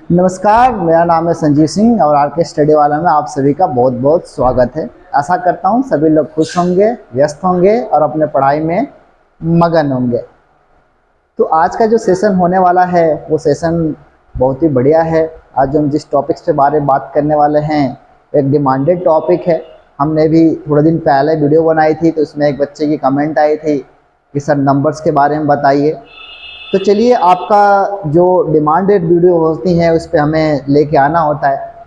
नमस्कार, मेरा नाम है संजीव सिंह और आर के स्टडी वाला में आप सभी का बहुत बहुत स्वागत है। आशा करता हूँ सभी लोग खुश होंगे, व्यस्त होंगे और अपने पढ़ाई में मगन होंगे। तो आज का जो सेशन होने वाला है वो सेशन बहुत ही बढ़िया है। आज हम जिस टॉपिक्स पे बारे में बात करने वाले हैं एक डिमांडेड टॉपिक है। हमने भी थोड़े दिन पहले वीडियो बनाई थी तो उसमें एक बच्चे की कमेंट आई थी कि सर नंबर्स के बारे में बताइए। तो चलिए, आपका जो डिमांडेड वीडियो होती हैं उस पर हमें लेके आना होता है,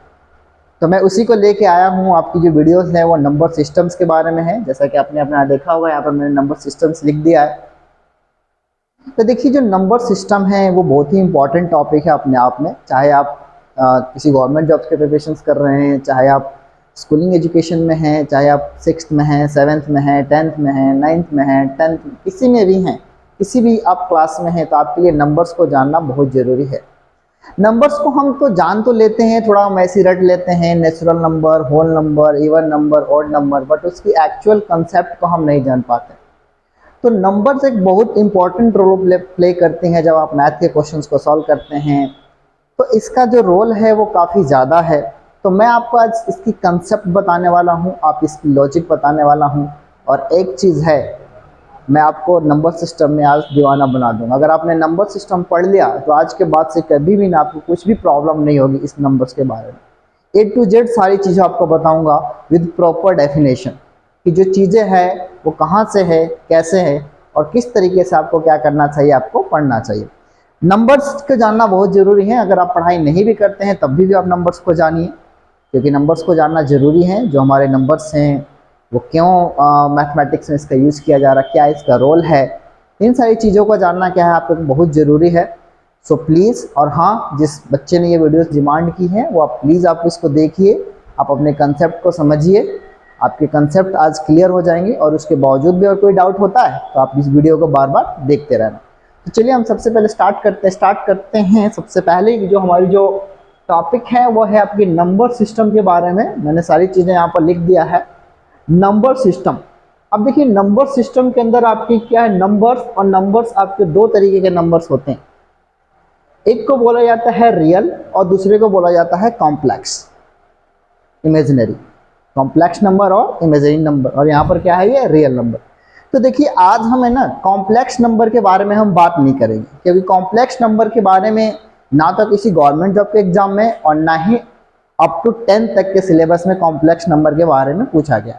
तो मैं उसी को लेके आया हूँ। आपकी जो वीडियोस हैं वो नंबर सिस्टम्स के बारे में है। जैसा कि आपने अपना देखा होगा, यहाँ पर मैंने नंबर सिस्टम्स लिख दिया है। तो देखिए, जो नंबर सिस्टम है वो बहुत ही इंपॉर्टेंट टॉपिक है अपने आप में। चाहे आप किसी गवर्नमेंट जॉब्स के प्रिपरेशन कर रहे हैं, चाहे आप स्कूलिंग एजुकेशन में हैं, चाहे आप 6th में हैं, 7th में हैं, 10th में हैं, 9th में हैं, 10th किसी में भी हैं, किसी भी आप क्लास में हैं, तो आपके लिए नंबर्स को जानना बहुत ज़रूरी है। नंबर्स को हम तो जान तो लेते हैं, थोड़ा हम ऐसे रट लेते हैं, natural number, whole number, even number, odd number, but उसकी एक्चुअल कंसेप्ट को हम नहीं जान पाते। तो नंबर्स एक बहुत इंपॉर्टेंट रोल प्ले करते हैं जब आप मैथ के क्वेश्चंस को सॉल्व करते हैं। तो इसका जो रोल है वो काफ़ी ज़्यादा है। तो मैं आपको आज इसकी कंसेप्ट बताने वाला हूँ, आप इसकी लॉजिक बताने वाला हूँ। और एक चीज़ है, मैं आपको नंबर सिस्टम में आज दीवाना बना दूंगा। अगर आपने नंबर सिस्टम पढ़ लिया तो आज के बाद से कभी भी ना आपको कुछ भी प्रॉब्लम नहीं होगी इस नंबर्स के बारे में। A to Z सारी चीज़ें आपको बताऊंगा विद प्रॉपर डेफिनेशन कि जो चीज़ें हैं वो कहाँ से है, कैसे है और किस तरीके से आपको क्या करना चाहिए, आपको पढ़ना चाहिए। नंबर्स को जानना बहुत ज़रूरी है। अगर आप पढ़ाई नहीं भी करते हैं तब भी आप नंबर्स को जानिए, क्योंकि नंबर्स को जानना ज़रूरी है। जो हमारे नंबर्स हैं वो क्यों मैथमेटिक्स में इसका यूज़ किया जा रहा है, क्या इसका रोल है, इन सारी चीज़ों को जानना क्या है आपको बहुत ज़रूरी है। सो प्लीज़, और हाँ, जिस बच्चे ने ये वीडियोस डिमांड की है वो आप प्लीज़ आप इसको देखिए, आप अपने कंसेप्ट को समझिए। आपके कंसेप्ट आज क्लियर हो जाएंगे और उसके बावजूद भी अगर कोई डाउट होता है तो आप इस वीडियो को बार बार देखते रहना। तो चलिए हम सबसे पहले स्टार्ट करते हैं। सबसे पहले जो हमारी जो टॉपिक है वो है आपकी नंबर सिस्टम के बारे में। मैंने सारी चीज़ें यहाँ पर लिख दिया है। नंबर सिस्टम, अब देखिए नंबर सिस्टम के अंदर आपकी क्या है, नंबर्स, और नंबर्स आपके दो तरीके के नंबर्स होते हैं। एक को बोला जाता है रियल और दूसरे को बोला जाता है कॉम्प्लेक्स, इमेजिनरी। कॉम्प्लेक्स नंबर और इमेजिनरी नंबर, और यहाँ पर क्या है, ये रियल नंबर। तो देखिए आज हमें ना कॉम्प्लेक्स नंबर के बारे में हम बात नहीं करेंगे, क्योंकि कॉम्प्लेक्स नंबर के बारे में ना तो किसी गवर्नमेंट जॉब के एग्जाम में और ना ही अप टू 10th तक के सिलेबस में कॉम्प्लेक्स नंबर के बारे में पूछा गया।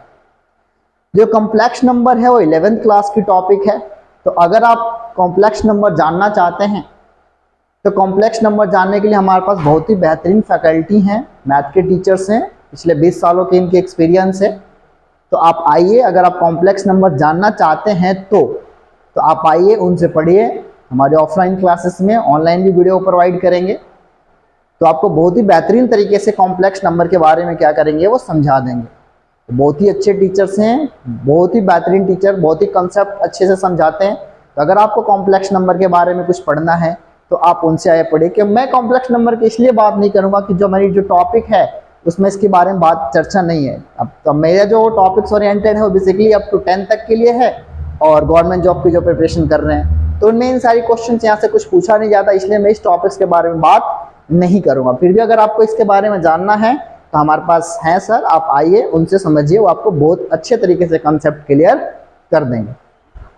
जो कॉम्प्लेक्स नंबर है वो 11th क्लास की टॉपिक है। तो अगर आप कॉम्प्लेक्स नंबर जानना चाहते हैं तो कॉम्प्लेक्स नंबर जानने के लिए हमारे पास बहुत ही बेहतरीन फैकल्टी हैं, मैथ के टीचर्स हैं, पिछले 20 सालों के इनके एक्सपीरियंस है। तो आप आइए, अगर आप कॉम्प्लेक्स नंबर जानना चाहते हैं तो आप आइए, उनसे पढ़िए। हमारे ऑफलाइन क्लासेस में ऑनलाइन भी वीडियो प्रोवाइड करेंगे, तो आपको बहुत ही बेहतरीन तरीके से कॉम्प्लेक्स नंबर के बारे में क्या करेंगे, वो समझा देंगे। बहुत ही अच्छे टीचर्स हैं, बहुत ही बेहतरीन टीचर, बहुत ही कंसेप्ट अच्छे से समझाते हैं। तो अगर आपको कॉम्प्लेक्स नंबर के बारे में कुछ पढ़ना है तो आप उनसे आए पढ़िए। कि मैं कॉम्प्लेक्स नंबर की इसलिए बात नहीं करूंगा कि जो मेरी जो टॉपिक है उसमें इसके बारे में बात चर्चा नहीं है। अब मेरा जो टॉपिक्स ओरिएंटेड है वो बेसिकली अप टू 10th तक के लिए है, और गवर्नमेंट जॉब की जो प्रिपरेशन कर रहे हैं तो उनमें इन सारी क्वेश्चन यहाँ से कुछ पूछा नहीं जाता, इसलिए मैं इस टॉपिक्स के बारे में बात नहीं करूँगा। फिर भी अगर आपको इसके बारे में जानना है तो हमारे पास हैं सर, आप आइए, उनसे समझिए, वो आपको बहुत अच्छे तरीके से कंसेप्ट क्लियर कर देंगे।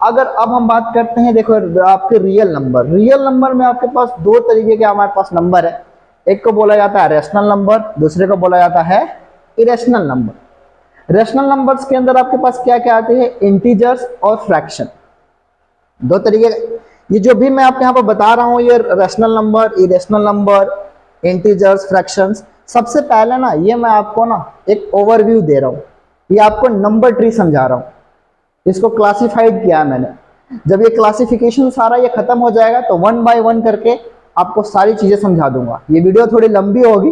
अगर अब हम बात करते हैं, देखो आपके रियल नंबर में आपके पास दो तरीके के हमारे पास नंबर है। एक को बोला जाता है रैशनल नंबर, दूसरे को बोला जाता है इरेशनल नंबर। रैशनल नंबर्स के अंदर आपके पास क्या क्या आते हैं, इंटीजर्स और फ्रैक्शन, दो तरीके। ये जो भी मैं आपके यहाँ पर बता रहा हूँ, ये rational number, irrational number, integers, fractions, सबसे पहले ना ये मैं आपको ना एक ओवरव्यू दे रहा हूँ, ये आपको नंबर ट्री समझा रहा हूँ। इसको क्लासिफाइड किया है मैंने। जब ये क्लासिफिकेशन सारा ये खत्म हो जाएगा तो 1 by 1 करके आपको सारी चीजें समझा दूंगा। ये वीडियो थोड़ी लंबी होगी,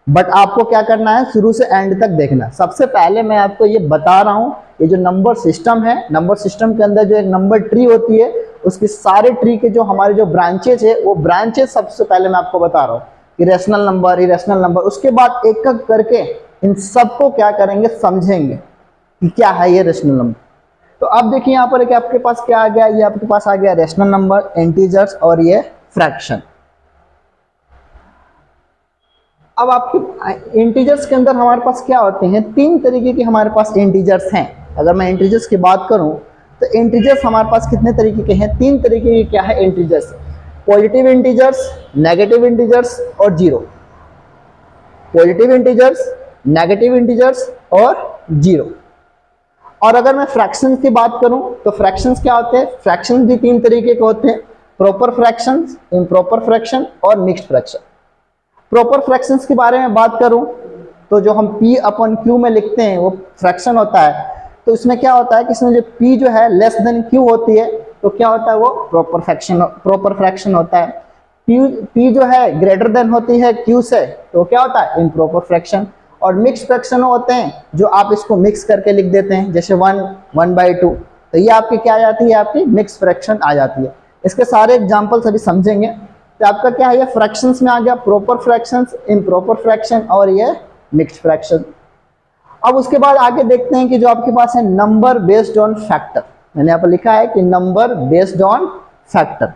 बट आपको क्या करना है, शुरू से एंड तक देखना। सबसे पहले मैं आपको ये बता रहा हूँ, ये जो नंबर सिस्टम है, नंबर सिस्टम के अंदर जो एक नंबर ट्री होती है, उसकी सारे ट्री के जो हमारे जो ब्रांचेज है वो ब्रांचेज सबसे पहले मैं आपको बता रहा हूँ। इरेशनल नंबर, इरेशनल नंबर, उसके बाद एक एक करके इन सबको क्या करेंगे, समझेंगे कि क्या है ये रेशनल नंबर। तो अब देखिए यहाँ पर आपके पास क्या आ गया, ये आपके पास आ गया रेशनल नंबर, इंटीजर्स और ये फ्रैक्शन। अब आपके इंटीजर्स के अंदर हमारे पास क्या होते हैं, तीन तरीके के हमारे पास इंटीजर्स हैं। अगर मैं इंटीजर्स की बात करूं तो इंटीजर्स हमारे पास कितने तरीके के हैं, तीन तरीके के क्या है integers, positive integers, negative integers और zero. Positive integers, negative integers और जीरो। और अगर मैं फ्रैक्शंस की बात करूं तो फ्रैक्शंस क्या होते हैं, फ्रैक्शंस भी तीन तरीके के होते हैं, प्रॉपर फ्रैक्शंस, इम्प्रॉपर फ्रैक्शन और मिक्स्ड फ्रैक्शन। प्रॉपर फ्रैक्शंस के बारे में बात करूं तो जो हम P अपॉन Q में लिखते हैं वो फ्रैक्शन होता है। तो इसमें क्या होता है कि इसमें जो P जो है लेस देन Q होती है तो क्या होता है वो प्रॉपर फ्रैक्शन होता है। P जो है ग्रेटर देन होती है Q से तो क्या होता है इम्प्रॉपर फ्रैक्शन। और मिक्स फ्रैक्शन होते हैं जो आप इसको मिक्स करके लिख देते हैं, जैसे 1/2, तो ये आपकी क्या आ जाती है, आपकी मिक्स फ्रैक्शन आ जाती है। इसके सारे एग्जांपल्स अभी समझेंगे। तो आपका क्या है, ये फ्रैक्शंस में आ गया, प्रॉपर फ्रैक्शंस, इम्प्रॉपर फ्रैक्शन और ये मिक्स्ड फ्रैक्शन। अब उसके बाद आगे देखते हैं कि जो आपके पास है नंबर बेस्ड ऑन फैक्टर। मैंने यहाँ पर लिखा है कि नंबर बेस्ड ऑन फैक्टर।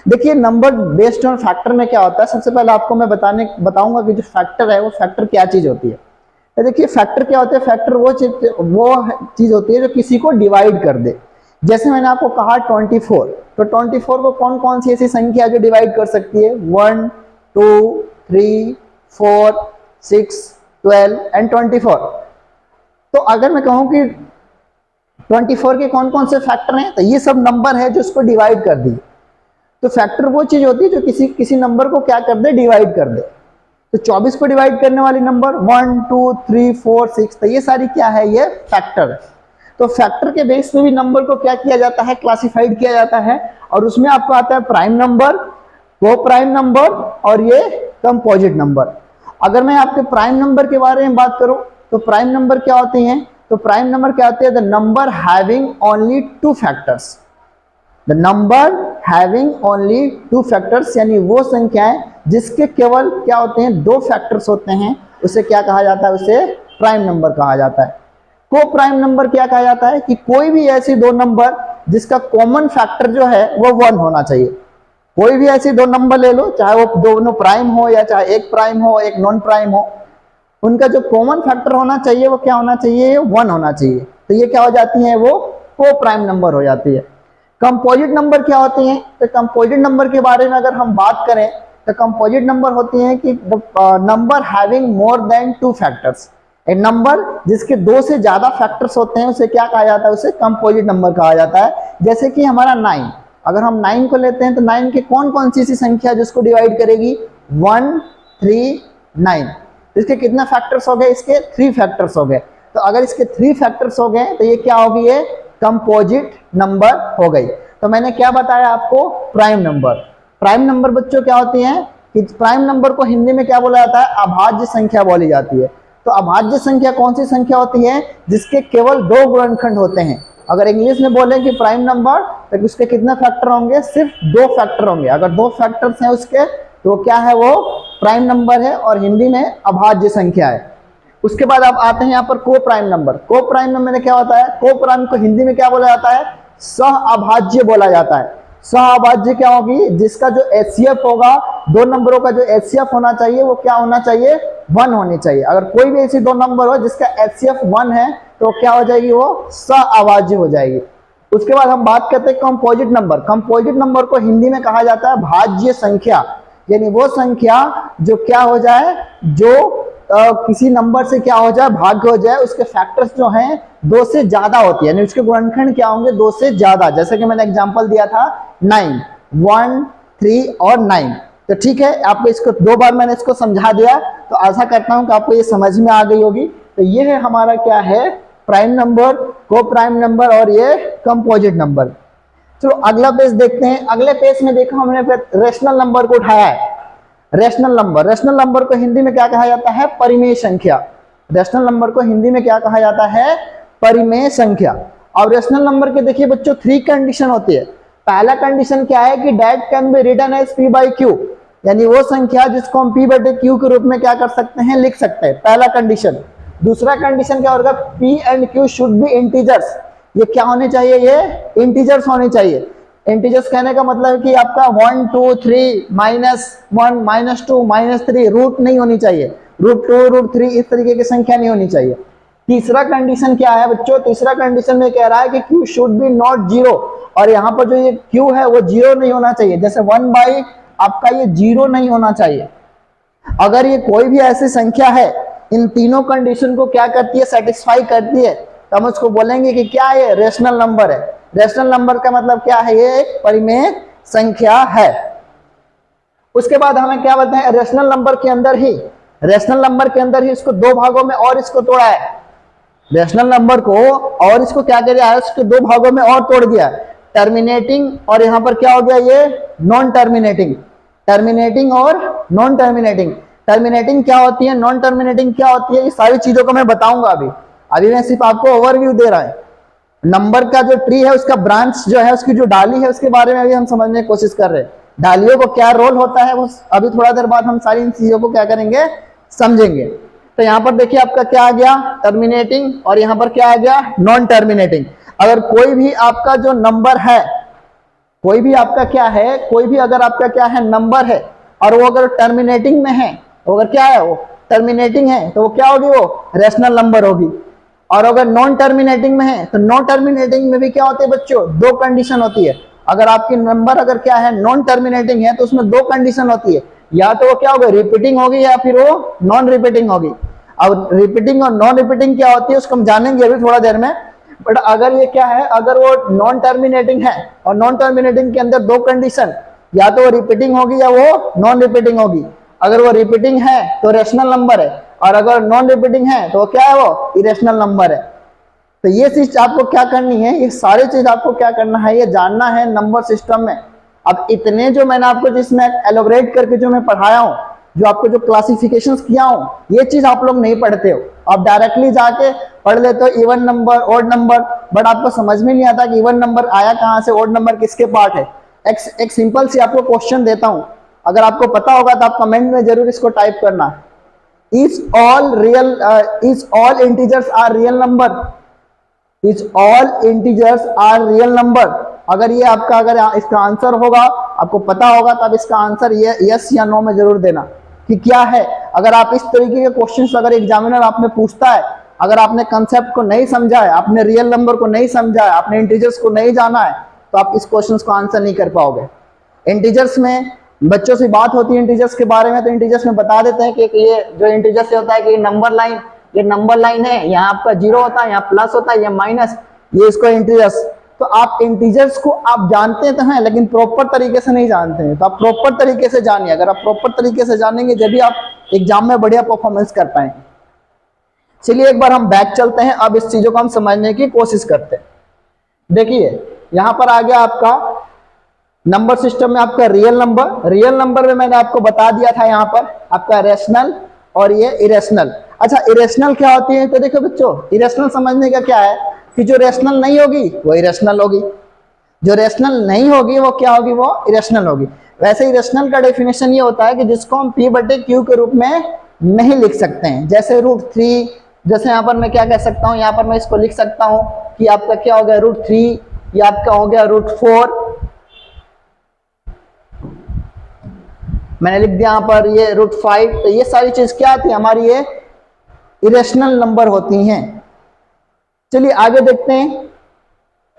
देखिए नंबर बेस्ड ऑन फैक्टर में क्या होता है, सबसे पहले आपको मैं बताऊंगा कि जो फैक्टर है वो फैक्टर क्या चीज होती है। तो देखिए फैक्टर क्या होते हैं, फैक्टर वो चीज होती है जो किसी को डिवाइड कर दे। जैसे मैंने आपको कहा 24, तो 24 को कौन कौन सी ऐसी संख्या जो डिवाइड कर सकती है, 1, 2, 3, 4, 6, 12 एंड 24। तो अगर मैं कहूं कि 24 के कौन कौन से फैक्टर हैं, तो ये सब नंबर है जो उसको डिवाइड कर दी। तो फैक्टर वो चीज होती है जो किसी नंबर को क्या कर दे, डिवाइड कर दे। तो 24 को डिवाइड करने वाली नंबर 1, 2, 3, 4, 6, तो ये सारी क्या है, ये फैक्टर है। तो फैक्टर के बेस पे भी नंबर को क्या किया जाता है, क्लासिफाइड किया जाता है। और उसमें आपको आता है प्राइम नंबर, को प्राइम नंबर और ये कंपोजिट नंबर। अगर मैं आपके प्राइम नंबर के बारे में बात करूं तो प्राइम नंबर क्या होते हैं, तो प्राइम नंबर क्या होते हैं, the number having only 2 factors. The number having only 2 factors, यानी वो संख्याएं जिसके केवल क्या होते हैं, 2 फैक्टर्स होते हैं, उसे क्या कहा जाता है, उसे प्राइम नंबर कहा जाता है। को प्राइम नंबर क्या कहा जाता है कि कोई भी ऐसी दो नंबर जिसका कॉमन फैक्टर जो है वो 1 होना चाहिए। कोई भी ऐसी दो नंबर ले लो, चाहे वो दोनों प्राइम हो या चाहे एक प्राइम हो एक नॉन प्राइम हो, उनका जो कॉमन फैक्टर होना चाहिए वो क्या होना चाहिए, 1 होना चाहिए। तो ये क्या हो जाती है, वो को प्राइम नंबर हो जाती है। कंपोजिट नंबर क्या होती हैं, तो कंपोजिट नंबर के बारे में अगर हम बात करें तो कंपोजिट नंबर होती हैं कि number having more than 2 factors. एक नंबर जिसके 2 से ज्यादा फैक्टर्स होते हैं उसे क्या कहा जाता है, उसे कंपोजिट नंबर कहा जाता है। जैसे कि हमारा 9, अगर हम 9 को लेते हैं तो 9 के कौन कौन सी ऐसी संख्या जिसको डिवाइड करेगी, 1, 3, 9। इसके कितने फैक्टर्स हो गए, इसके 3 फैक्टर्स हो गए। तो अगर इसके 3 फैक्टर्स हो गए तो ये क्या होगी, ये कंपोजिट नंबर हो गई। तो मैंने क्या बताया आपको, प्राइम नंबर। प्राइम नंबर बच्चों क्या होती हैं कि प्राइम नंबर को हिंदी में क्या बोला जाता है, अभाज्य संख्या बोली जाती है। तो अभाज्य संख्या कौन सी संख्या होती है, जिसके केवल 2 गुणनखंड होते हैं। अगर इंग्लिश में बोले कि प्राइम नंबर तो उसके कितने फैक्टर होंगे, सिर्फ 2 फैक्टर होंगे। अगर 2 फैक्टर्स हैं उसके तो क्या है, वो प्राइम नंबर है और हिंदी में अभाज्य संख्या है। उसके बाद आप आते हैं यहाँ पर को प्राइम नंबर। को प्राइम नंबर में क्या होता है, को प्राइम को हिंदी में क्या बोला जाता है, सह अभाज्य बोला जाता है। सह अभाज्य क्या होगी, जिसका जो एचसीएफ होगा, 2 नंबरों का जो एचसीएफ होना चाहिए वो क्या होना चाहिए, 1 होनी चाहिए। अगर कोई भी ऐसी 2 नंबर हो जिसका एचसीएफ 1 है तो क्या हो जाएगी, वो सह अभाज्य हो जाएगी। उसके बाद हम बात करते हैं कंपोजिट नंबर। कंपोजिट नंबर को हिंदी में कहा जाता है भाज्य संख्या, यानी वो संख्या जो क्या हो जाए, जो किसी नंबर से क्या हो जाए, भाग्य हो जाए, उसके फैक्टर्स जो हैं 2 से ज्यादा होती है, यानी उसके गुणनखंड क्या होंगे, 2 से ज्यादा। जैसे कि मैंने एग्जांपल दिया था 9, 1, 3 और 9। तो ठीक है, आपको इसको 2 बार मैंने इसको समझा दिया, तो आशा करता हूं कि आपको ये समझ में आ गई होगी। तो ये है हमारा क्या है, प्राइम नंबर, को प्राइम नंबर और ये कंपोजिट नंबर। चलो अगला पेज देखते हैं। अगले पेज में देखो हमने रेशनल नंबर को उठाया है। रेशनल नंबर को हिंदी में क्या कहा जाता है, परिमेय संख्या। रेशनल नंबर को हिंदी में क्या कहा जाता है, परिमेय संख्या। और रेशनल नंबर के देखिए बच्चों 3 कंडीशन होती है। पहला कंडीशन क्या है कि that can be written as p by q, यानी वो संख्या जिसको हम p बटे q के रूप में क्या कर सकते हैं, लिख सकते हैं, पहला कंडीशन। दूसरा कंडीशन क्या होगा, p and q should be integers. ये क्या होने चाहिए, ये इंटीजर्स होने चाहिए। इंटीजर्स कहने का मतलब है कि आपका 1, 2, 3, -1, -2, -3 रूट नहीं होनी चाहिए। √2 √3 इस तरीके की संख्या नहीं होनी चाहिए। तीसरा कंडीशन क्या है बच्चों, तीसरा कंडीशन में कह रहा है कि q शुड बी नॉट 0, और यहाँ पर जो ये q है वो 0 नहीं होना चाहिए। जैसे 1/, आपका ये 0 नहीं होना चाहिए। अगर ये कोई भी ऐसी संख्या है इन तीनों कंडीशन को क्या करती है, सेटिस्फाई करती है, तो हम उसको बोलेंगे कि क्या है, रेशनल नंबर है। रेशनल नंबर का मतलब क्या है, ये एक परिमेय संख्या है। उसके बाद हमें क्या बताएं, रेशनल नंबर के अंदर ही इसको दो भागों में और इसको तोड़ा है। रेशनल नंबर को और इसको क्या किया है, इसको दो भागों में और तोड़ दिया, टर्मिनेटिंग और यहाँ पर क्या हो गया, ये नॉन टर्मिनेटिंग। टर्मिनेटिंग और नॉन टर्मिनेटिंग। टर्मिनेटिंग क्या होती है, नॉन टर्मिनेटिंग क्या होती है, ये सारी चीजों को मैं बताऊंगा अभी मैं सिर्फ आपको ओवरव्यू दे रहा है। नंबर का जो ट्री है, उसका ब्रांच जो है, उसकी जो डाली है, उसके बारे में अभी हम समझने की कोशिश कर रहे हैं। डालियों को क्या रोल होता है, वो अभी थोड़ा देर बाद हम सारी इन चीजों को क्या करेंगे, समझेंगे। तो यहाँ पर देखिए आपका क्या आ गया, टर्मिनेटिंग, और यहाँ पर क्या आ गया, नॉन टर्मिनेटिंग। अगर कोई भी आपका जो नंबर है, कोई भी आपका क्या है, कोई भी अगर आपका क्या है नंबर है, और वो अगर टर्मिनेटिंग में है, तो अगर क्या है, वो टर्मिनेटिंग है, तो वो क्या होगी, वो रेशनल नंबर होगी। और अगर नॉन टर्मिनेटिंग में है, तो नॉन टर्मिनेटिंग में भी क्या होती है बच्चों, दो कंडीशन होती है। अगर आपकी नंबर अगर क्या है, नॉन टर्मिनेटिंग है, तो उसमें दो कंडीशन होती है, या तो वो क्या होगा, रिपीटिंग होगी, या फिर वो नॉन रिपीटिंग होगी। अब रिपीटिंग और नॉन रिपीटिंग क्या होती है, उसको हम जानेंगे अभी थोड़ा देर में। बट अगर ये क्या है, अगर वो नॉन टर्मिनेटिंग है, और नॉन टर्मिनेटिंग के अंदर दो कंडीशन, या तो वो रिपीटिंग होगी या वो नॉन रिपीटिंग होगी। अगर वो रिपीटिंग है तो रेशनल नंबर है, और अगर नॉन रिपीटिंग है तो क्या है, वो इरेशनल नंबर है। तो ये चीज आपको क्या करनी है, ये सारी चीज आपको क्या करना है, ये जानना है नंबर सिस्टम में। अब इतने जो मैंने आपको जिसमें एलोबरेट करके जो मैं पढ़ाया हूँ, जो आपको जो क्लासिफिकेशन किया हूँ, ये चीज आप लोग नहीं पढ़ते हो। आप डायरेक्टली जाके पढ़ लेते हो even number, odd number, but आपको समझ में नहीं आता कि इवन नंबर आया कहाँ से, ऑड नंबर किसके पार्ट है। एक सिंपल सी आपको क्वेश्चन देता हूँ, अगर आपको पता होगा तो आप कमेंट में जरूर इसको टाइप करना। Is all integers are real number? Is all integers are real number? अगर ये आपका, अगर इसका आंसर होगा, आपको पता होगा, तब इसका आंसर ये यस या नो में जरूर देना कि क्या है। अगर आप इस तरीके के क्वेश्चंस अगर एग्जामिनर आप में पूछता है, अगर आपने कंसेप्ट को नहीं समझा है, आपने रियल नंबर को नहीं समझा है, आपने इंटीजर्स को नहीं जाना है, तो आप इस क्वेश्चन को आंसर नहीं कर पाओगे। इंटीजर्स में बच्चों से बात होती है इंटीजर्स के बारे में, तो इंटीजर्स में बता देते हैं कि ये जो इंटीजर्स होता है कि नंबर लाइन, ये नंबर लाइन है, यहाँ आपका जीरो होता है, यहाँ प्लस होता है, ये माइनस, ये इसको इंटीजर्स। तो आप इंटीजर्स को आप जानते तो हैं, लेकिन प्रॉपर तरीके से नहीं जानते हैं। तो आप प्रॉपर तरीके से जानिए। अगर आप प्रॉपर तरीके से जानेंगे, जब भी आप एग्जाम में बढ़िया परफॉर्मेंस कर पाएंगे। चलिए एक बार हम बैक चलते हैं, अब इस चीजों को हम समझने की कोशिश करते हैं। देखिए यहाँ पर आ गया आपका नंबर सिस्टम में आपका रियल नंबर। रियल नंबर में मैंने आपको बता दिया था यहाँ पर आपका रेशनल और ये इरेशनल। अच्छा, इरेशनल क्या होती है? तो देखो बच्चों, इरेशनल समझने का क्या है कि जो रेशनल नहीं होगी वो इरेशनल होगी, जो रेशनल नहीं होगी वो क्या होगी, वो इरेशनल होगी। वैसे इरेशनल का डेफिनेशन ये होता है कि जिसको हम P/Q के रूप में नहीं लिख सकते हैं। जैसे √3, जैसे यहाँ पर मैं क्या कह सकता हूँ, यहाँ पर मैं इसको लिख सकता हूँ कि आपका क्या हो गया √3, या आपका हो गया √4, मैंने लिख दिया यहाँ पर ये √5। तो ये सारी चीज क्या थी हमारी, ये इरेशनल नंबर होती हैं। चलिए आगे देखते हैं।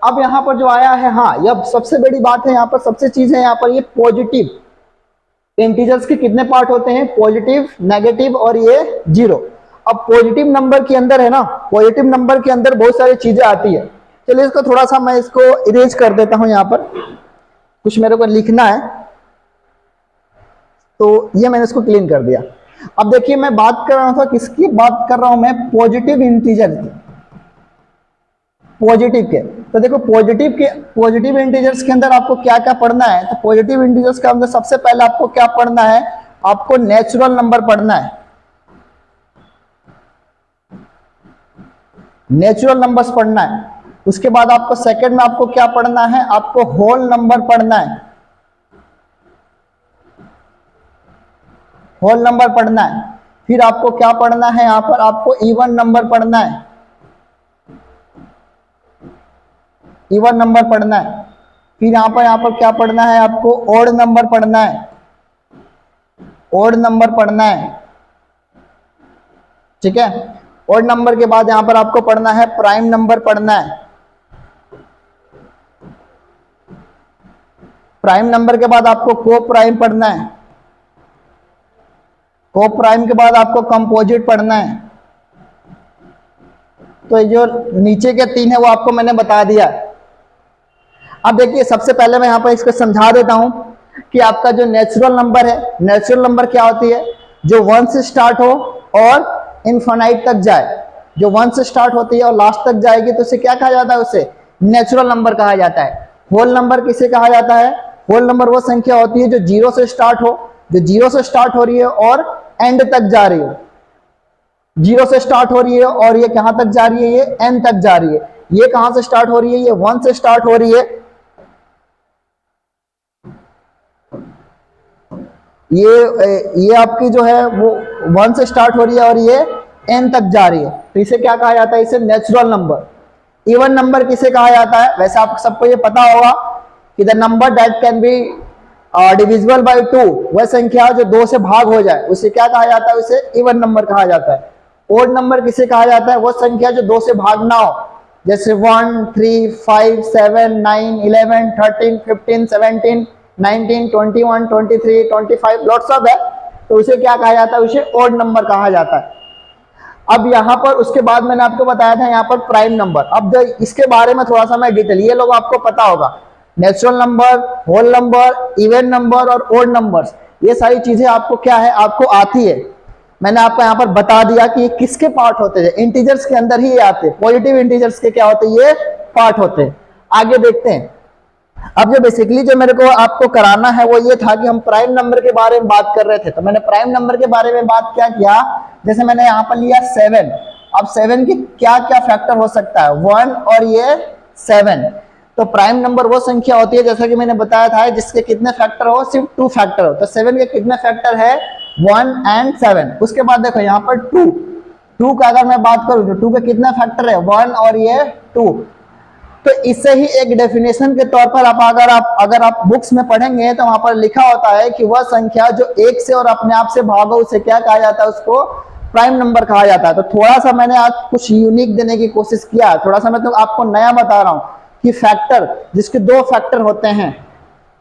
अब यहाँ पर जो आया है, हाँ, यह सबसे बड़ी बात है, यहाँ पर सबसे चीज है यहाँ पर ये पॉजिटिव। इंटीजर्स के कितने पार्ट होते हैं, पॉजिटिव, नेगेटिव और ये जीरो। अब पॉजिटिव नंबर के अंदर है ना, पॉजिटिव नंबर के अंदर बहुत सारी चीजें आती है। चलिए इसको थोड़ा सा मैं इसको इरेज कर देता हूं, यहाँ पर कुछ मेरे को लिखना है, तो ये मैंने इसको क्लीन कर दिया। अब देखिए मैं बात कर रहा था, किसकी बात कर रहा हूं मैं, पॉजिटिव इंटीजर की, पॉजिटिव के। तो देखो पॉजिटिव इंटीजर्स के अंदर आपको क्या क्या पढ़ना है। तो पॉजिटिव इंटीजर्स के अंदर सबसे पहले आपको क्या पढ़ना है, आपको नेचुरल नंबर पढ़ना है, नेचुरल नंबर्स पढ़ना है। उसके बाद आपको सेकंड में आपको क्या पढ़ना है, आपको होल नंबर पढ़ना है, होल नंबर पढ़ना है। फिर आपको क्या पढ़ना है, यहाँ पर आपको इवन नंबर पढ़ना है, इवन नंबर पढ़ना है। फिर यहाँ पर क्या पढ़ना है, आपको ऑड नंबर पढ़ना है, ऑड नंबर पढ़ना है। ठीक है। ऑड नंबर के बाद यहां पर आपको पढ़ना है प्राइम नंबर पढ़ना है। प्राइम नंबर के बाद आपको को प्राइम पढ़ना है। को प्राइम के बाद आपको कंपोजिट पढ़ना है। तो ये जो नीचे के तीन है वो आपको मैंने बता दिया। अब देखिए सबसे पहले मैं यहां पर इसको समझा देता हूं कि आपका जो नेचुरल नंबर है, नेचुरल नंबर क्या होती है? जो 1 से स्टार्ट हो और इनफाइनाइट तक जाए। जो 1 से स्टार्ट होती है और लास्ट तक जाएगी तो उसे क्या कहा जाता है? उसे नेचुरल नंबर कहा जाता है। होल नंबर किसे कहा जाता है? होल नंबर वो संख्या होती है जो 0 से स्टार्ट हो, जो 0 से स्टार्ट हो रही है और एंड तक जा रही हो। 0 से स्टार्ट हो रही है और ये कहां तक जा रही है? ये एन तक जा रही है। ये कहां से स्टार्ट हो रही है? ये 1 से स्टार्ट हो रही है। ये आपकी जो है वो 1 से स्टार्ट हो रही है और ये एन तक जा रही है। तो इसे क्या कहा जाता है? इसे नेचुरल नंबर। इवन नंबर किसे कहा जाता है? वैसे आप सबको ये पता होगा कि the number that can be divisible by 2, वह संख्या जो 2 से भाग हो जाए उसे क्या कहा जाता है? उसे इवन नंबर कहा जाता है। ओड नंबर किसे कहा जाता है? वो संख्या जो 2 से भाग ना हो, जैसे 1, 3, 5, 7, 9, 11, 13, 15, 17, 19, 21, 23, 25 लॉट्स ऑफ है। तो उसे क्या कहा जाता है? उसे ओड नंबर कहा जाता है। अब यहाँ पर उसके बाद मैंने आपको बताया था यहाँ पर प्राइम नंबर। अब इसके बारे में थोड़ा सा मैं डिटेल, ये लोग आपको पता होगा, natural number, whole number, even number और ओड नंबर्स, ये सारी चीजें आपको क्या है? आपको आती है। मैंने आपको यहाँ पर बता दिया कि किसके पार्ट होते हैं। इंटीजर्स के अंदर ही ये आते हैं। पॉजिटिव इंटीजर्स के क्या होते हैं? ये पार्ट होते हैं। आगे देखते हैं। अब जो बेसिकली जो मेरे को आपको कराना है वो ये था कि हम प्राइम नंबर के बारे में बात कर रहे थे। तो मैंने प्राइम नंबर के बारे में बात क्या किया? जैसे मैंने यहाँ पर लिया 7। अब 7 की क्या क्या फैक्टर हो सकता है? 1 और ये 7। तो प्राइम नंबर वो संख्या होती है, जैसा कि मैंने बताया था, जिसके कितने फैक्टर हो? सिर्फ 2 फैक्टर हो। तो 7 के कितने फैक्टर है? 1 एंड 7। उसके बाद देखो यहाँ पर 2 का अगर मैं बात करूं तो 2 के कितने फैक्टर है? 1 और ये 2। तो इससे ही एक डेफिनेशन के तौर पर अगर आप बुक्स में पढ़ेंगे तो वहां पर लिखा होता है कि वह संख्या जो 1 से और अपने आप से भागो उसे क्या कहा जाता है? उसको प्राइम नंबर कहा जाता है। तो थोड़ा सा मैंने आज कुछ यूनिक देने की कोशिश किया, थोड़ा सा मैं तो आपको नया बता रहा हूं कि फैक्टर जिसके 2 फैक्टर होते हैं,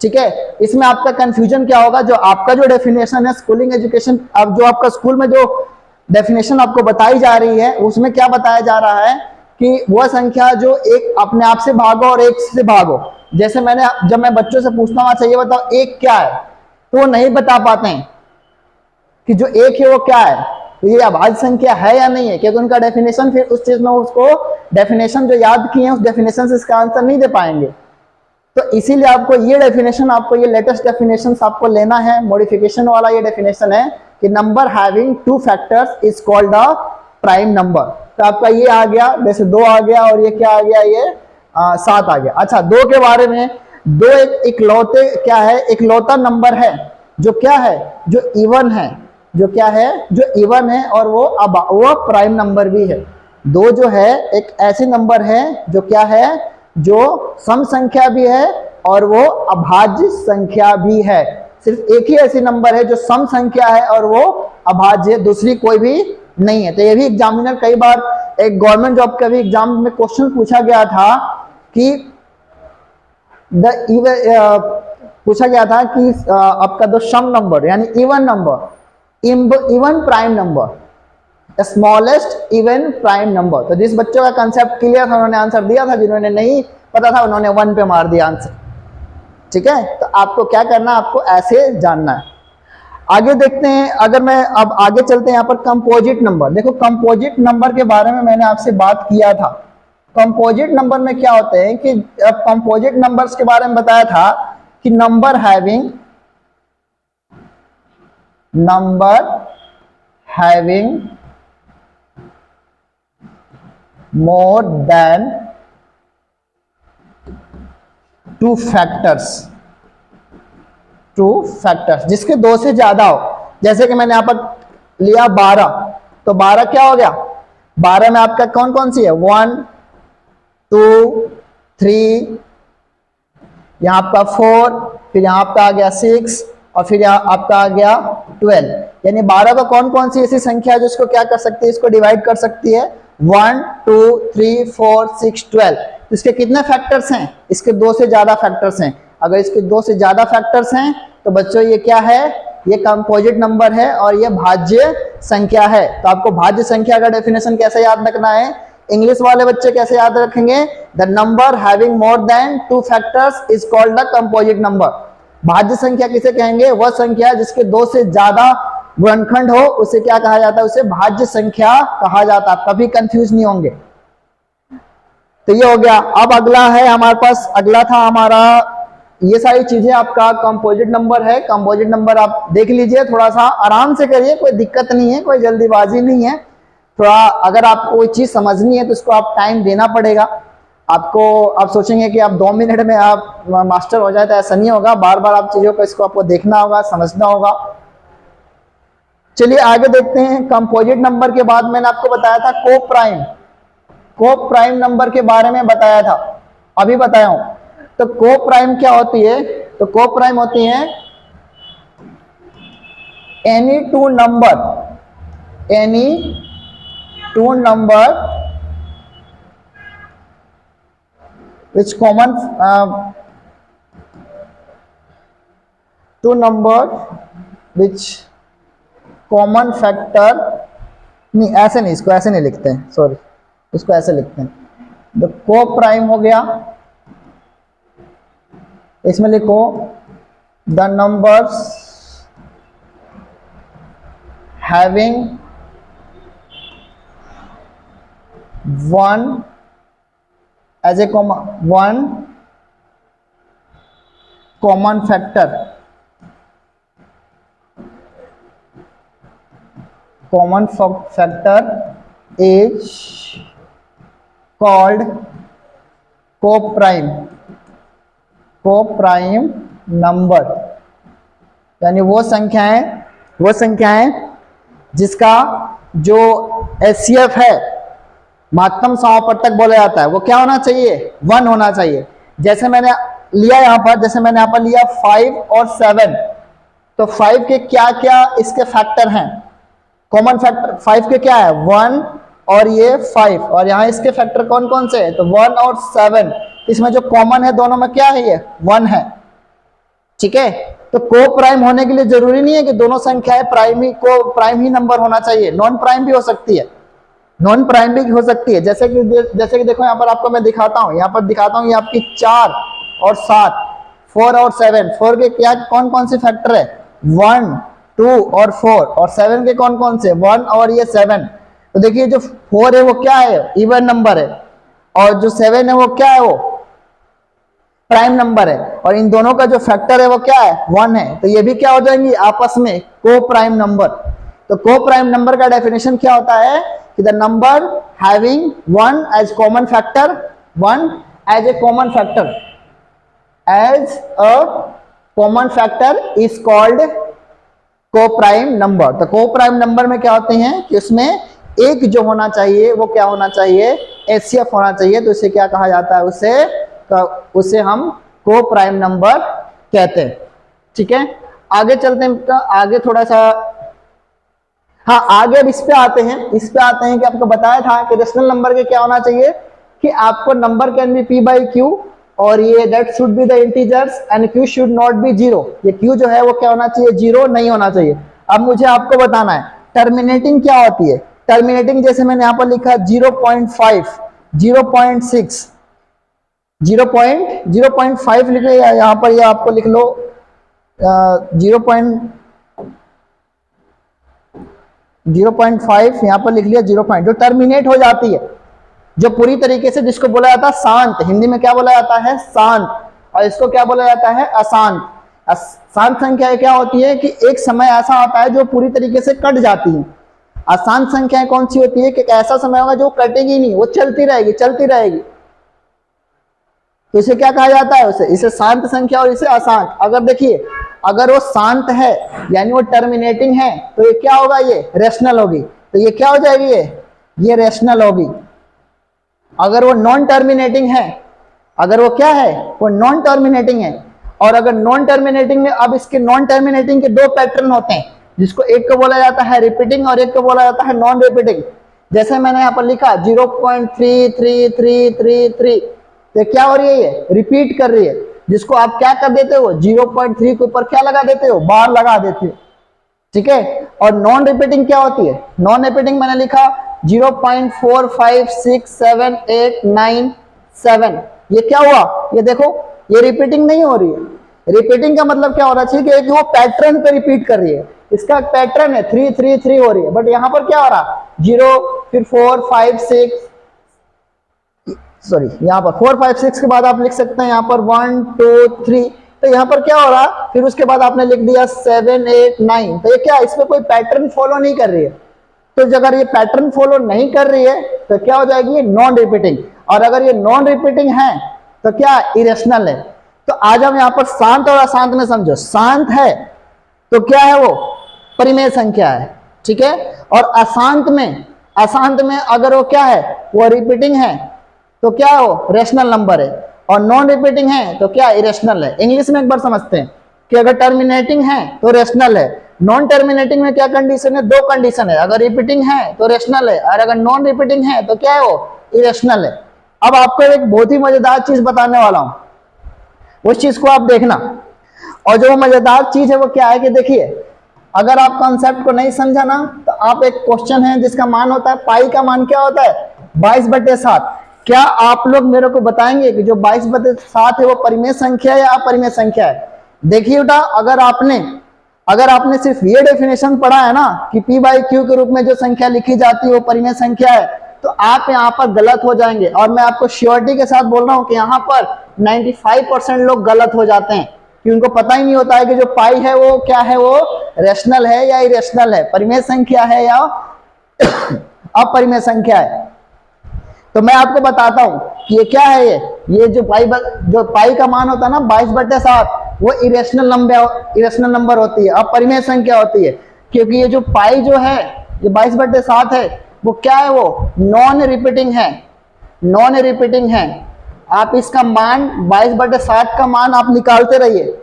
ठीक है। इसमें आपका कंफ्यूजन क्या होगा? जो आपका जो डेफिनेशन है स्कूलिंग एजुकेशन, अब जो आपका स्कूल में जो डेफिनेशन आपको बताई जा रही है उसमें क्या बताया जा रहा है कि वह संख्या जो एक अपने आप से भागो और एक से भागो। जैसे जब मैं बच्चों से पूछता हूं अच्छा ये बताओ एक क्या है, तो वो नहीं बता पाते हैं कि जो एक है वो क्या है, तो ये अभाज्य संख्या है या नहीं है, क्योंकि उनका डेफिनेशन फिर उस चीज में उसको डेफिनेशन जो याद किए हैं उस डेफिनेशन से इसका आंसर नहीं दे पाएंगे। तो इसीलिए आपको ये डेफिनेशन, आपको ये लेटेस्ट डेफिनेशन आपको लेना है। मॉडिफिकेशन वाला ये डेफिनेशन है कि number having 2 factors is called a prime number. तो आपका ये आ गया, जैसे 2 आ गया और ये क्या आ गया? ये 7 आ गया। अच्छा 2 के बारे में, 2 एक इकलौते क्या है? इकलौता नंबर है जो क्या है? जो इवन है। जो क्या है? जो इवन है और वो प्राइम नंबर भी है। 2 जो है एक ऐसी नंबर है जो क्या है? जो सम संख्या भी है और वो अभाज्य संख्या भी है। सिर्फ एक ही ऐसी नंबर है जो सम संख्या है और वो अभाज्य, दूसरी कोई भी नहीं है। तो ये भी एग्जामिनर कई बार एक गवर्नमेंट जॉब का भी एग्जाम में क्वेश्चन पूछा गया था कि पूछा गया था कि आपका जो सम नंबर यानी even number, even prime number, smallest even prime number. तो जिस बच्चों का कंसेप्ट क्लियर था उन्होंने आंसर दिया था, जिन्होंने नहीं पता था उन्होंने 1 पे मार दिया आंसर। ठीक है, तो आपको क्या करना है? आपको ऐसे जानना है। आगे देखते हैं, अगर मैं अब आगे चलते हैं यहाँ पर कंपोजिट नंबर। देखो कंपोजिट नंबर के बारे में मैंने आपसे बात किया था। कंपोजिट नंबर में क्या होते हैं कि कंपोजिट नंबर्स के बारे में बताया था कि number having more than 2 factors, जिसके 2 से ज्यादा हो। जैसे कि मैंने यहां पर लिया 12, तो 12 क्या हो गया? 12 में आपका कौन कौन सी है? 1, 2, 3, यहां आपका 4, फिर यहां आपका आ गया 6, और फिर यहाँ आपका आ गया 12, यानी 12 का कौन कौन सी ऐसी संख्या है जिसको क्या कर सकती है, इसको डिवाइड कर सकती है 1 2 3 4 6 12। इसके कितने फैक्टर्स हैं, इसके 2 से ज्यादा फैक्टर्स हैं। अगर इसके 2 से ज्यादा फैक्टर्स हैं तो बच्चों ये क्या है, ये कंपोजिट नंबर है और ये भाज्य संख्या है। तो आपको भाज्य संख्या का डेफिनेशन कैसे याद रखना है, इंग्लिश वाले बच्चे कैसे याद रखेंगे, the number having more than 2 factors is called the composite number. भाज्य संख्या किसे कहेंगे, वह संख्या जिसके 2 से ज्यादा गुणनखंड हो उसे क्या कहा जाता है, उसे भाज्य संख्या कहा जाता है। कभी कंफ्यूज नहीं होंगे। तो ये हो गया। अब अगला है हमारे पास, अगला था हमारा, ये सारी चीजें आपका कंपोजिट नंबर है। कंपोजिट नंबर आप देख लीजिए, थोड़ा सा आराम से करिए, कोई दिक्कत नहीं है, कोई जल्दीबाजी नहीं है। थोड़ा अगर आपको कोई चीज समझनी है तो इसको आप टाइम देना पड़ेगा आपको। आप सोचेंगे कि आप 2 मिनट में आप मास्टर हो जाए, तो ऐसा नहीं होगा। बार बार आप चीजों को इसको आपको देखना होगा, समझना होगा। चलिए आगे देखते हैं। कंपोजिट नंबर के बाद मैंने आपको बताया था को प्राइम, को प्राइम नंबर के बारे में बताया था, अभी बताया हूं। तो को प्राइम क्या होती है, तो को प्राइम होती है any two number which common two number which common factor, नहीं ऐसे नहीं, इसको ऐसे नहीं लिखते हैं, सॉरी, इसको ऐसे लिखते हैं। तो को प्राइम हो गया, इसमें लिखो the numbers having 1 as a one common factor, is called co-prime number। यानी वो संख्याएं जिसका जो HCF है, महत्तम समापवर्तक बोला जाता है, वो क्या होना चाहिए, 1 होना चाहिए। जैसे मैंने लिया यहाँ पर लिया 5 और 7, तो 5 के क्या क्या इसके फैक्टर हैं, कॉमन फैक्टर 5 के क्या है, 1 और ये 5, और यहाँ इसके फैक्टर कौन कौन से हैं, तो 1 और 7। इसमें जो कॉमन है दोनों में क्या है, ये 1 है। ठीक है, तो को प्राइम होने के लिए जरूरी नहीं है कि दोनों संख्याएं प्राइम ही नंबर होना चाहिए, नॉन प्राइम भी हो सकती है, नॉन प्राइम भी हो सकती है। जैसे कि देखो यहाँ पर आपको मैं दिखाता हूँ, ये आपकी 4 और 7, 4 और 7, 4 के क्या कौन कौन से फैक्टर है, 1 2 और 4, और 7 के कौन कौन से, 1 और ये 7। तो देखिए जो 4 है वो क्या है, इवन नंबर है, और जो 7 है वो क्या है, वो प्राइम नंबर है, और इन दोनों का जो फैक्टर है वो क्या है, 1 है। तो ये भी क्या हो जाएंगी आपस में को प्राइम नंबर। तो को प्राइम नंबर का डेफिनेशन क्या होता है कि the number having 1 as common factor, 1 as a common factor, as a common factor is called coprime number. तो को प्राइम नंबर में क्या होते हैं कि उसमें एक जो होना चाहिए वो क्या होना चाहिए, HCF होना चाहिए। तो इसे क्या कहा जाता है, उसे हम को प्राइम नंबर कहते हैं। ठीक है, आगे चलते हैं, आगे थोड़ा सा, हाँ आगे अब इस पे आते हैं कि आपको बताया था कि रेशनल नंबर के क्या होना चाहिए कि आपको number can be P by Q, और ये that should be the integers and Q should not be 0। ये Q जो है वो क्या होना चाहिए, 0 नहीं होना चाहिए। अब मुझे आपको बताना है टर्मिनेटिंग क्या होती है। टर्मिनेटिंग जैसे मैंने यहाँ पर लिखा 0.5, 0.6, 0.5 लिखे, यहाँ पर ये आपको लिख लो 0.5 यहाँ पर लिख लिया 0. जो टर्मिनेट हो जाती है, जो पूरी तरीके से, जिसको बोला जाता है शांत, हिंदी में क्या बोला जाता है, शांत, और इसको क्या बोला जाता है, अशांत। शांत संख्याएं क्या होती है कि एक समय ऐसा आता है जो पूरी तरीके से कट जाती है। अशांत संख्याएं कौन सी होती है कि ऐसा समय होगा जो कटेगी नहीं, वो चलती रहेगी। तो इसे क्या कहा जाता है, इसे शांत संख्या और इसे अशांत। अगर देखिए, अगर वो शांत है यानी वो टर्मिनेटिंग है, तो ये क्या होगा, ये रेशनल होगी। तो ये क्या हो जाएगी, ये रेशनल होगी। अगर वो नॉन टर्मिनेटिंग है, अगर वो क्या है, वो नॉन टर्मिनेटिंग है, और अगर नॉन टर्मिनेटिंग में, अब इसके नॉन टर्मिनेटिंग के दो पैटर्न होते हैं, जिसको एक को बोला जाता है रिपीटिंग और एक को बोला जाता है नॉन रिपीटिंग। जैसे मैंने यहाँ पर लिखा 0.3333, तो क्या हो रही है, ये रिपीट कर रही है, जिसको आप क्या कर देते हो, 0.3 के ऊपर क्या लगा देते हो, बार लगा देते हो, ठीक है। और नॉन रिपीटिंग क्या होती है, नॉन रिपीटिंग मैंने लिखा 0.456789 ये क्या हुआ, ये देखो ये रिपीटिंग नहीं हो रही है। रिपीटिंग का मतलब क्या होना चाहिए कि वो पैटर्न पे रिपीट कर रही है, इसका पैटर्न है 333 हो रही है, बट यहां पर क्या हो रहा, 0 फिर 4 5 6, सॉरी यहाँ पर 4 5 6 के बाद आप लिख सकते हैं यहाँ पर 1 2 3, तो यहाँ पर क्या हो रहा, फिर उसके बाद आपने लिख दिया 7 8 9, तो ये क्या, इसमें कोई पैटर्न फॉलो नहीं कर रही है। तो अगर ये पैटर्न फॉलो नहीं कर रही है तो क्या हो जाएगी, ये नॉन रिपीटिंग। और अगर ये नॉन रिपीटिंग है तो क्या, इरेशनल है। तो आज हम यहाँ पर शांत और अशांत में समझो, शांत है तो क्या है, वो परिमेय संख्या है, ठीक है। और अशांत में अगर वो क्या है, वो रिपीटिंग है तो क्या है, वो रेशनल नंबर है। और नॉन रिपीटिंग है तो क्या, इरेशनल है। इंग्लिश में एक बार समझते हैं कि अगर टर्मिनेटिंग है तो रेशनल है, नॉन टर्मिनेटिंग में क्या कंडीशन है, दो कंडीशन है, अगर रिपीटिंग है तो रेशनल है, और अगर नॉन रिपीटिंग है तो क्या है, वो इरेशनल है। अब आपको एक बहुत ही मजेदार चीज बताने वाला हूं, उस चीज को आप देखना। और जो मजेदार चीज है वो क्या है कि देखिए, अगर आप कॉन्सेप्ट को नहीं समझा ना, तो आप एक क्वेश्चन है जिसका मान होता है, पाई का मान क्या होता है, 22/7। क्या आप लोग मेरे को बताएंगे कि जो 22/7 है वो परिमेय संख्या है या अपरिमेय संख्या है। देखिए बेटा, अगर आपने सिर्फ ये डेफिनेशन पढ़ा है ना कि P/Q के रूप में जो संख्या लिखी जाती है वो परिमेय संख्या है, तो आप यहाँ पर गलत हो जाएंगे। और मैं आपको श्योरिटी के साथ बोल रहा हूँ कि यहाँ पर 95% लोग गलत हो जाते हैं, कि उनको पता ही नहीं होता है कि जो पाई है वो क्या है, वो रेशनल है या इरेशनल है, परिमेय संख्या है या अपरिमेय संख्या है। तो मैं आपको बताता हूं कि ये क्या है, ये जो पाई का मान होता है ना 22/7, वो इरेशनल नंबर होती है, अपरिमेय संख्या होती है। क्योंकि ये जो पाई जो है, ये 22/7 है, वो क्या है, वो नॉन रिपीटिंग है। आप इसका मान 22/7 का मान आप निकालते रहिए,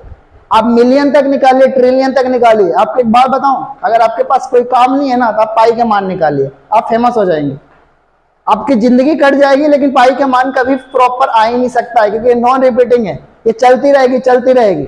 आप मिलियन तक निकालिए, ट्रिलियन तक निकालिए। आपको एक बात बताऊं, अगर आपके पास कोई काम नहीं है ना, तो आप पाई का मान निकालिए, आप फेमस हो जाएंगे, आपकी जिंदगी कट जाएगी, लेकिन पाई का मान कभी प्रॉपर आ ही नहीं सकता है, क्योंकि नॉन रिपीटिंग है, ये चलती रहेगी,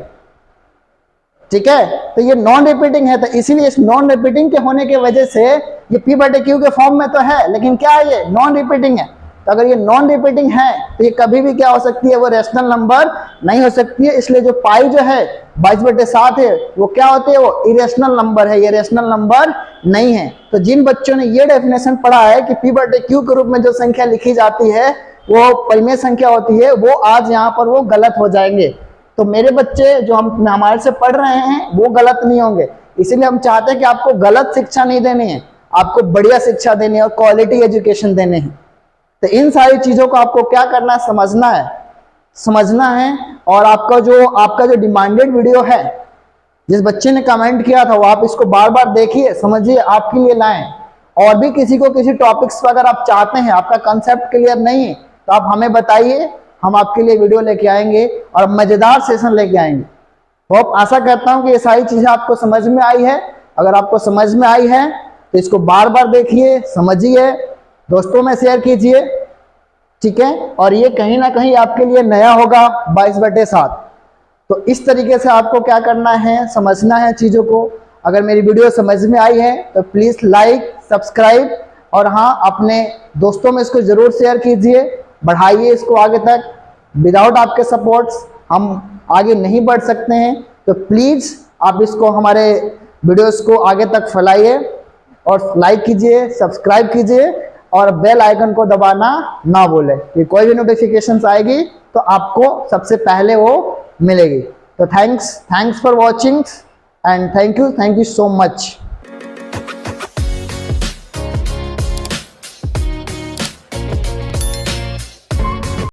ठीक है। तो ये नॉन रिपीटिंग है, तो इसीलिए इस नॉन रिपीटिंग के होने की वजह से ये P/Q के फॉर्म में तो है, लेकिन क्या है, ये नॉन रिपीटिंग है। तो अगर ये नॉन रिपीटिंग है तो ये कभी भी क्या हो सकती है, वो रेशनल नंबर नहीं हो सकती है। इसलिए जो पाई जो है 22/7 है, वो क्या होती है, वो इरेशनल नंबर है, ये रेशनल नंबर नहीं है। तो जिन बच्चों ने ये डेफिनेशन पढ़ा है कि P/Q के रूप में जो संख्या लिखी जाती है वो परिमेय संख्या होती है, वो आज यहाँ पर वो गलत हो जाएंगे। तो मेरे बच्चे जो हमारे से पढ़ रहे हैं वो गलत नहीं होंगे। इसीलिए हम चाहते हैं कि आपको गलत शिक्षा नहीं देनी है, आपको बढ़िया शिक्षा देनी है और क्वालिटी एजुकेशन देने हैं। तो इन सारी चीजों को आपको क्या करना है, समझना है। और आपका जो डिमांडेड वीडियो है, जिस बच्चे ने कमेंट किया था, वो आप इसको बार बार देखिए, समझिए, आपके लिए लाएं। और भी किसी को किसी टॉपिक्स पर अगर आप चाहते हैं, आपका कंसेप्ट क्लियर नहीं है, तो आप हमें बताइए, हम आपके लिए वीडियो लेके आएंगे और मजेदार सेशन लेके आएंगे। होप, आशा करता हूं कि ये सारी चीजें आपको समझ में आई है। अगर आपको समझ में आई है तो इसको बार बार देखिए, समझिए, दोस्तों में शेयर कीजिए, ठीक है। और ये कहीं ना कहीं आपके लिए नया होगा 22/7। तो इस तरीके से आपको क्या करना है, समझना है चीजों को। अगर मेरी वीडियो समझ में आई है तो प्लीज लाइक, सब्सक्राइब, और हाँ, अपने दोस्तों में इसको जरूर शेयर कीजिए, बढ़ाइए इसको आगे तक। विदाउट आपके सपोर्ट्स हम आगे नहीं बढ़ सकते हैं। तो प्लीज आप इसको, हमारे वीडियोस को आगे तक फैलाइए और लाइक कीजिए, सब्सक्राइब कीजिए, और बेल आइकन को दबाना ना भूलें कि कोई भी नोटिफिकेशंस आएगी तो आपको सबसे पहले वो मिलेगी। तो thanks for watching and thank you so much.